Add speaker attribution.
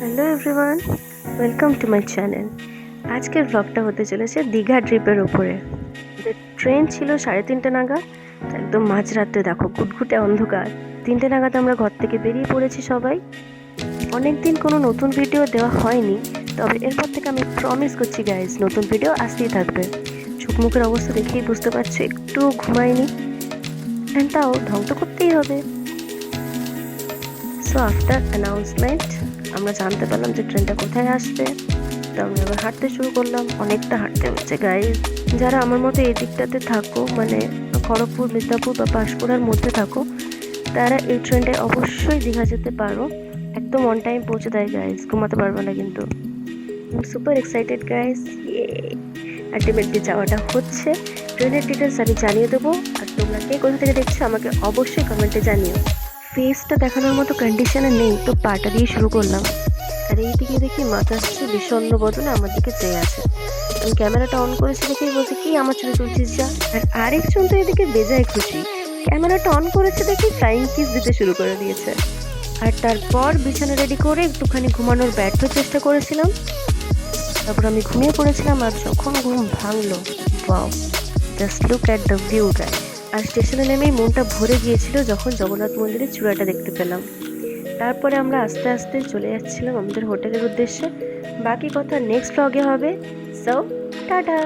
Speaker 1: Hello everyone, welcome to my channel. আজকের ব্লগটা হতে চলেছে দীঘা ট্রিপের ওপরে। ট্রেন ছিল 3:30 নাগাদ। একদম মাঝরাতে দেখো, ঘুটঘুটে অন্ধকার। 3টে নাগাদ আমরা ঘর থেকে বেরিয়ে পড়েছি সবাই। অনেকদিন কোনো নতুন ভিডিও দেওয়া হয়নি, তবে এরপর থেকে আমি প্রমিস করছি গাইজ, নতুন ভিডিও আসতেই থাকবে। চোখ মুখের অবস্থা দেখেই বুঝতে পারছো একটু ঘুমাইনি, অ্যান্ড তাও ঢং তো করতেই হবে। সো আফটার অ্যানাউন্সমেন্ট আমরা জানতে পারলাম যে ট্রেনটা কোথায় আসবে। তো আমরা এবার হাঁটতে শুরু করলাম। অনেকটা হাঁটতে হচ্ছে গাইজ। যারা আমার মতো এই দিকটাতে থাকো, মানে খড়গপুর, মিদনাপুর বা পাঁশকুড়ার মধ্যে থাকো, তারা এই ট্রেনটায় অবশ্যই দীঘা যেতে পারো। একদম অন টাইম পৌঁছে দেয় গাইজ, ঘুমাতে পারবে না কিন্তু। সুপার এক্সাইটেড গাইজ, ইয়ে! আলটিমেটলি যাওয়াটা হচ্ছে। ট্রেনের ডিটেলস আমি জানিয়ে দেবো, আর তোমরা কে কোথা থেকে দেখছো আমাকে অবশ্যই কমেন্টে জানিও। ফেসটা দেখানোর মতো কন্ডিশনে নেই, তো পাটা দিয়ে শুরু করলাম। আর এইদিকে দেখি মাতাশ্রী বিষণ্ণ বদনে আমার দিকে চেয়ে আছে। আমি ক্যামেরাটা অন করেছি দেখেই বলছি, কি আমার ছবি তুলছিস যা। আর আরেকজন তো এদিকে বেজায় খুশি, ক্যামেরাটা অন করেছে দেখি ফ্লাইং কিস দিতে শুরু করে দিয়েছে। আর তারপর বিছানা রেডি করে একটুখানি ঘুমানোর ব্যর্থ চেষ্টা করেছিলাম। তারপর আমি ঘুমিয়ে পড়েছিলাম, আর যখন ঘুম ভাঙলো, wow, just look at the view guys. আর স্টেশনে নেমেই মনটা ভরে গিয়েছিল যখন জগন্নাথ মন্দিরের চূড়াটা দেখতে পেলাম। তারপরে আমরা আস্তে আস্তে চলে যাচ্ছিলাম আমাদের হোটেলের উদ্দেশ্যে। বাকি কথা নেক্সট ব্লগে হবে। So tata.